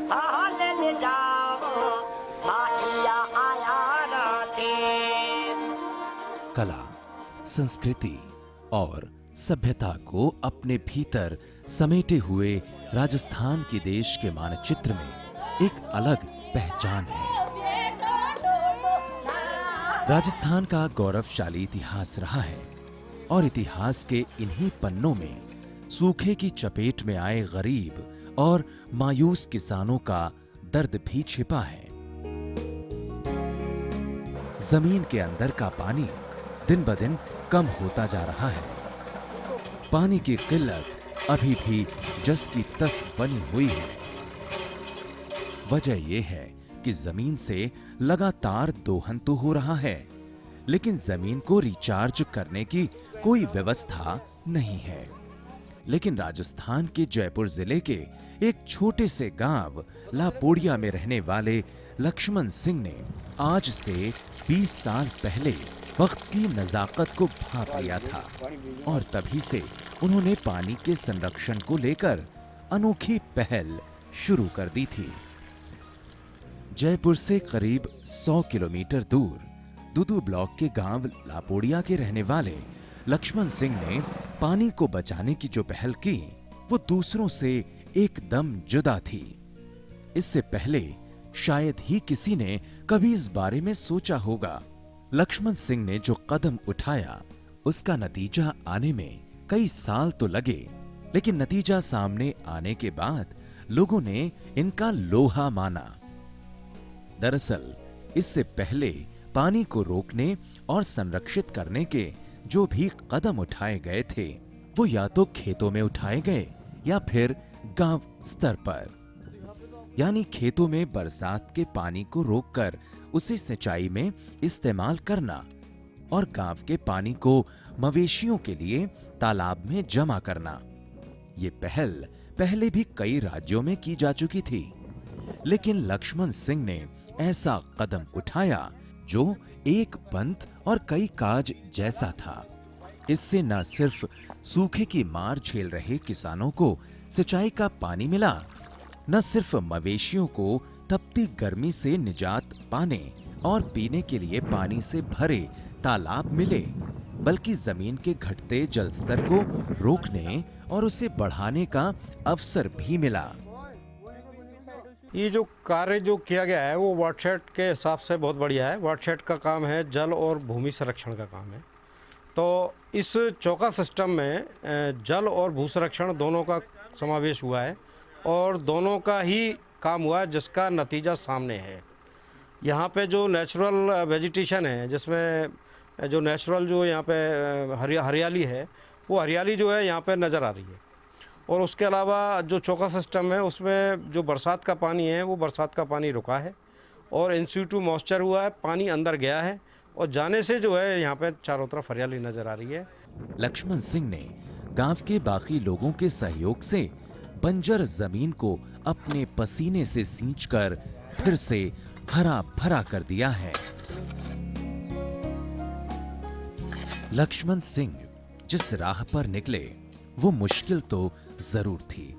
ले जाओ माहिया आया राते। कला, संस्कृति और सभ्यता को अपने भीतर समेटे हुए राजस्थान के देश के मानचित्र में एक अलग पहचान है। राजस्थान का गौरवशाली इतिहास रहा है और इतिहास के इन्हीं पन्नों में सूखे की चपेट में आए गरीब और मायूस किसानों का दर्द भी छिपा है। जमीन के अंदर का पानी दिन ब दिन कम होता जा रहा है। पानी की किल्लत अभी भी जस की तस बनी हुई है। वजह यह है कि जमीन से लगातार दोहन तो हो रहा है, लेकिन जमीन को रिचार्ज करने की कोई व्यवस्था नहीं है। लेकिन राजस्थान के जयपुर जिले के एक छोटे से गांव लापोड़िया में रहने वाले लक्ष्मण सिंह ने आज से 20 साल पहले वक्त की नजाकत को भांप लिया था और तभी से उन्होंने पानी के संरक्षण को लेकर अनोखी पहल शुरू कर दी थी। जयपुर से करीब 100 किलोमीटर दूर दुदू ब्लॉक के गांव लापोड़िया के रहने वाले लक्ष्मण सिंह ने पानी को बचाने की जो पहल की वो दूसरों से एकदम जुदा थी। इससे पहले शायद ही किसी ने कभी इस बारे में सोचा होगा। लक्ष्मण सिंह ने जो कदम उठाया उसका नतीजा आने में कई साल तो लगे, लेकिन नतीजा सामने आने के बाद लोगों ने इनका लोहा माना। दरअसल इससे पहले पानी को रोकने और संरक्षित करने के जो भी कदम उठाए गए थे वो या तो खेतों में उठाए गए या फिर गांव स्तर पर, यानी खेतों में बरसात के पानी को रोककर उसे सिंचाई में इस्तेमाल करना और गांव के पानी को मवेशियों के लिए तालाब में जमा करना। ये पहल पहले भी कई राज्यों में की जा चुकी थी, लेकिन लक्ष्मण सिंह ने ऐसा कदम उठाया जो एक पंथ और कई काज जैसा था। इससे न सिर्फ सूखे की मार झेल रहे किसानों को सिंचाई का पानी मिला, न सिर्फ मवेशियों को तपती गर्मी से निजात पाने और पीने के लिए पानी से भरे तालाब मिले, बल्कि जमीन के घटते जल स्तर को रोकने और उसे बढ़ाने का अवसर भी मिला। ये जो कार्य जो किया गया है वो वाटरशेड के हिसाब से बहुत बढ़िया है। वाटरशेड का काम है जल और भूमि संरक्षण का काम है। तो इस चौका सिस्टम में जल और भू संरक्षण दोनों का समावेश हुआ है और दोनों का ही काम हुआ है, जिसका नतीजा सामने है। यहाँ पे जो नेचुरल वेजिटेशन है, जिसमें जो नेचुरल जो यहाँ पे हरियाली है, वो हरियाली जो है यहाँ पे नज़र आ रही है। और उसके अलावा जो चौका सिस्टम है उसमें जो बरसात का पानी है वो बरसात का पानी रुका है और इन सिटू मॉइस्चर हुआ है, पानी अंदर गया है और जाने से जो है यहाँ पे चारों तरफ हरियाली नजर आ रही है। लक्ष्मण सिंह ने गांव के बाकी लोगों के सहयोग से बंजर जमीन को अपने पसीने से सींचकर फिर से हरा भरा कर दिया है। लक्ष्मण सिंह जिस राह पर निकले वो मुश्किल तो जरूर थी,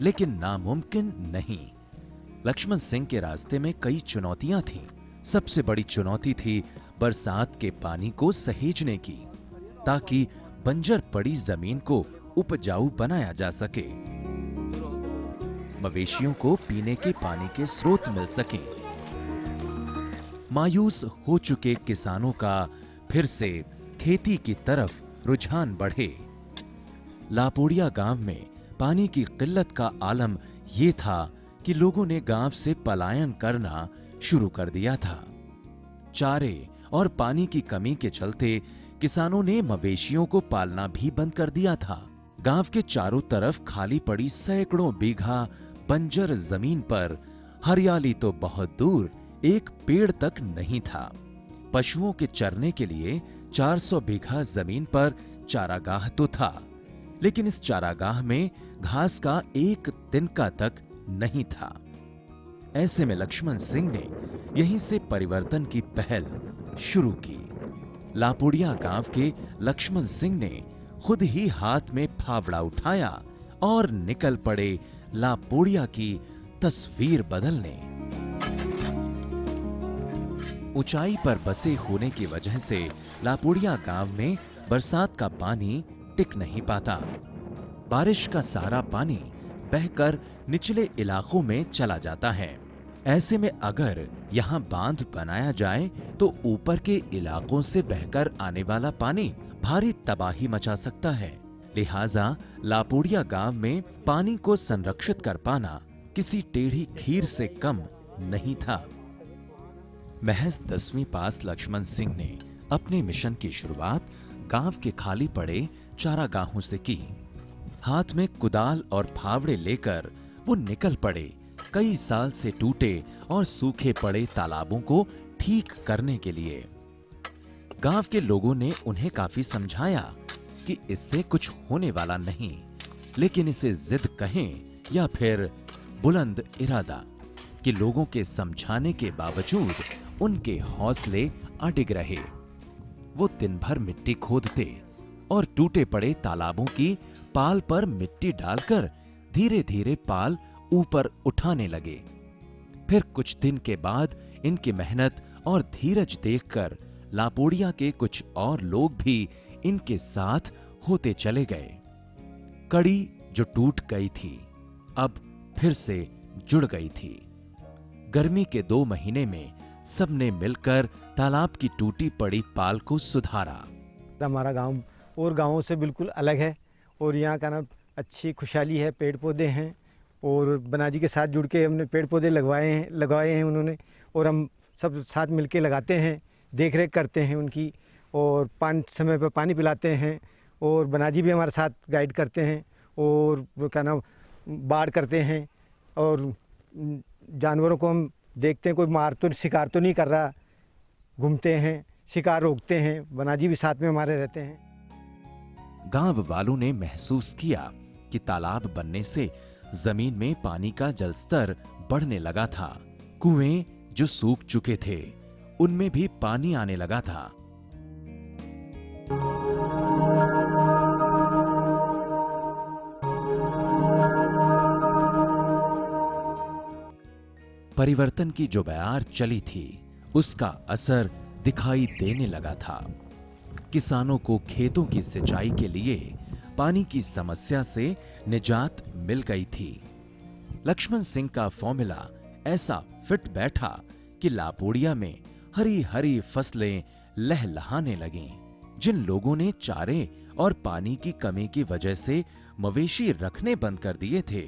लेकिन नामुमकिन नहीं। लक्ष्मण सिंह के रास्ते में कई चुनौतियां थीं। सबसे बड़ी चुनौती थी बरसात के पानी को सहेजने की, ताकि बंजर पड़ी जमीन को उपजाऊ बनाया जा सके, मवेशियों को पीने के पानी के स्रोत मिल सके। मायूस हो चुके किसानों का फिर से खेती की तरफ रुझान बढ़े। लापोड़िया गांव में पानी की किल्लत का आलम यह था कि लोगों ने गांव से पलायन करना शुरू कर दिया था। चारे और पानी की कमी के चलते किसानों ने मवेशियों को पालना भी बंद कर दिया था। गांव के चारों तरफ खाली पड़ी सैकड़ों बीघा बंजर जमीन पर हरियाली तो बहुत दूर एक पेड़ तक नहीं था। पशुओं के चरने के लिए 400 बीघा जमीन पर चारागाह तो था, लेकिन इस चारागाह में घास का एक तिनका तक नहीं था। ऐसे में लक्ष्मण सिंह ने यहीं से परिवर्तन की पहल शुरू की। लापोड़िया गांव के लक्ष्मण सिंह ने खुद ही हाथ में फावड़ा उठाया और निकल पड़े लापोड़िया की तस्वीर बदलने। ऊंचाई पर बसे होने की वजह से लापोड़िया गांव में बरसात का पानी टिक नहीं पाता। बारिश का सारा पानी बहकर निचले इलाकों में चला जाता है। ऐसे में अगर यहां बांध बनाया जाए तो ऊपर के इलाकों से बहकर आने वाला पानी भारी तबाही मचा सकता है। लिहाजा लापोड़िया गांव में पानी को संरक्षित कर पाना किसी टेढ़ी खीर से कम नहीं था। महज 10वीं पास लक्ष्मण सिंह ने अपने मिशन की शुरुआत गांव के खाली पड़े चारागाहों से की। हाथ में कुदाल और फावड़े लेकर वो निकल पड़े कई साल से टूटे और सूखे पड़े तालाबों को ठीक करने के लिए। गांव के लोगों ने उन्हें काफी समझाया कि इससे कुछ होने वाला नहीं, लेकिन इसे जिद कहें या फिर बुलंद इरादा कि लोगों के समझाने के बावजूद उनके हौसले अडिग रहे। वो दिन भर मिट्टी खोदते और टूटे पड़े तालाबों की पाल पर मिट्टी डालकर धीरे धीरे पाल ऊपर उठाने लगे। फिर कुछ दिन के बाद इनकी मेहनत और धीरज देखकर लापोड़िया के कुछ और लोग भी इनके साथ होते चले गए। कड़ी जो टूट गई थी अब फिर से जुड़ गई थी। गर्मी के 2 महीने में सबने मिलकर तालाब की टूटी पड़ी पाल को सुधारा। हमारा गांव और गांवों से बिल्कुल अलग है और यहाँ का ना अच्छी खुशहाली है, पेड़ पौधे हैं और बनाजी के साथ जुड़ के हमने पेड़ पौधे लगवाए हैं उन्होंने, और हम सब साथ मिलके लगाते हैं, देख रेख करते हैं उनकी, और समय पर पानी पिलाते हैं। और बनाजी भी हमारे साथ गाइड करते हैं और क्या नाम बाढ़ करते हैं, और जानवरों को हम देखते हैं कोई शिकार तो नहीं कर रहा, घूमते हैं, शिकार रोकते हैं। बनाजी भी साथ में हमारे रहते हैं। गांव वालों ने महसूस किया कि तालाब बनने से जमीन में पानी का जलस्तर बढ़ने लगा था। कुएं जो सूख चुके थे उनमें भी पानी आने लगा था। परिवर्तन की जो बयार चली थी उसका असर दिखाई देने लगा था। किसानों को खेतों की सिंचाई के लिए पानी की समस्या से निजात मिल गई थी। लक्ष्मण सिंह का फॉर्मूला ऐसा फिट बैठा कि लापोड़िया में हरी हरी फसलें लहलहाने लगीं। जिन लोगों ने चारे और पानी की कमी की वजह से मवेशी रखने बंद कर दिए थे,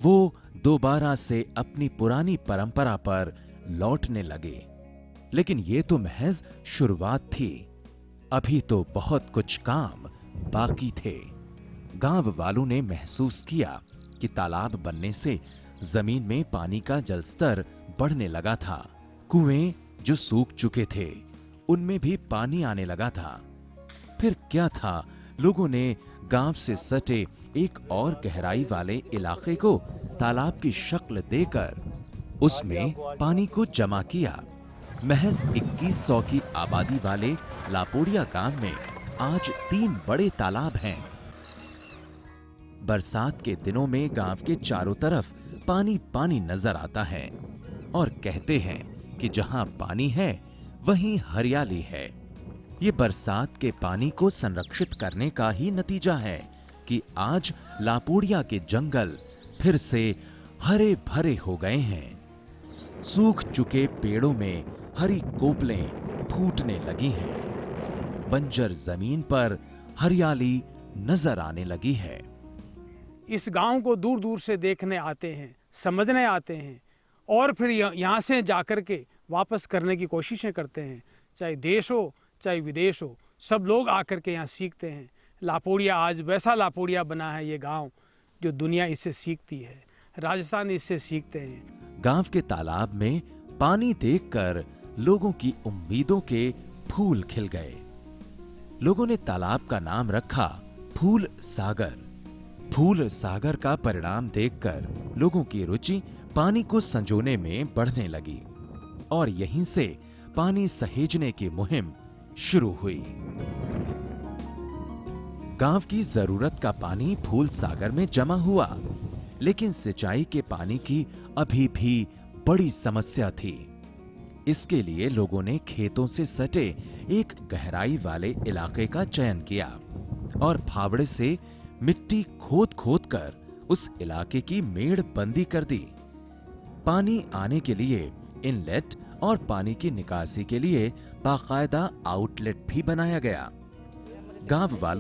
वो दोबारा से अपनी पुरानी परंपरा पर लौटने लगे। लेकिन ये तो महज शुरुआत थी, अभी तो बहुत कुछ काम बाकी थे। गांव वालों ने महसूस किया कि तालाब बनने से जमीन में पानी का जलस्तर बढ़ने लगा था। कुएं जो सूख चुके थे उनमें भी पानी आने लगा था। फिर क्या था, लोगों ने गांव से सटे एक और गहराई वाले इलाके को तालाब की शक्ल देकर उसमें पानी को जमा किया। महज 2100 की आबादी वाले लापोड़िया गांव में आज 3 बड़े तालाब हैं। बरसात के दिनों में गांव के चारों तरफ पानी पानी नजर आता है और कहते हैं कि जहां पानी है वहीं हरियाली है। ये बरसात के पानी को संरक्षित करने का ही नतीजा है कि आज लापोड़िया के जंगल फिर से हरे भरे हो गए हैं। सूख चुके पेड़ों में हरी कोपलें फूटने लगी हैं। बंजर जमीन पर हरियाली नजर आने लगी है। इस गांव को दूर दूर से देखने आते हैं, समझने आते हैं और फिर यहाँ से जाकर के वापस करने की कोशिशें करते हैं। चाहे देश हो चाहे विदेश हो, सब लोग आकर के यहाँ सीखते हैं। लापोड़िया आज वैसा लापोड़िया बना है ये गांव जो दुनिया इससे सीखती है, राजस्थान इससे सीखते हैं। गांव के तालाब में पानी देखकर लोगों की उम्मीदों के फूल खिल गए। लोगों ने तालाब का नाम रखा फूल सागर। फूल सागर का परिणाम देखकर लोगों की रुचि पानी को संजोने में बढ़ने लगी और यहीं से पानी सहेजने की मुहिम शुरू हुई। गांव की जरूरत का पानी फूल सागर में जमा हुआ, लेकिन सिंचाई के पानी की अभी भी बड़ी समस्या थी। इसके लिए लोगों ने खेतों से सटे एक गहराई वाले इलाके का चयन किया और फावड़े से मिट्टी खोद खोद कर उस इलाके की मेड़ बंदी कर दी। पानी आने के लिए इनलेट और पानी की निकासी के लिए बाकायदा आउटलेट भी बनाया गया। गांव वालों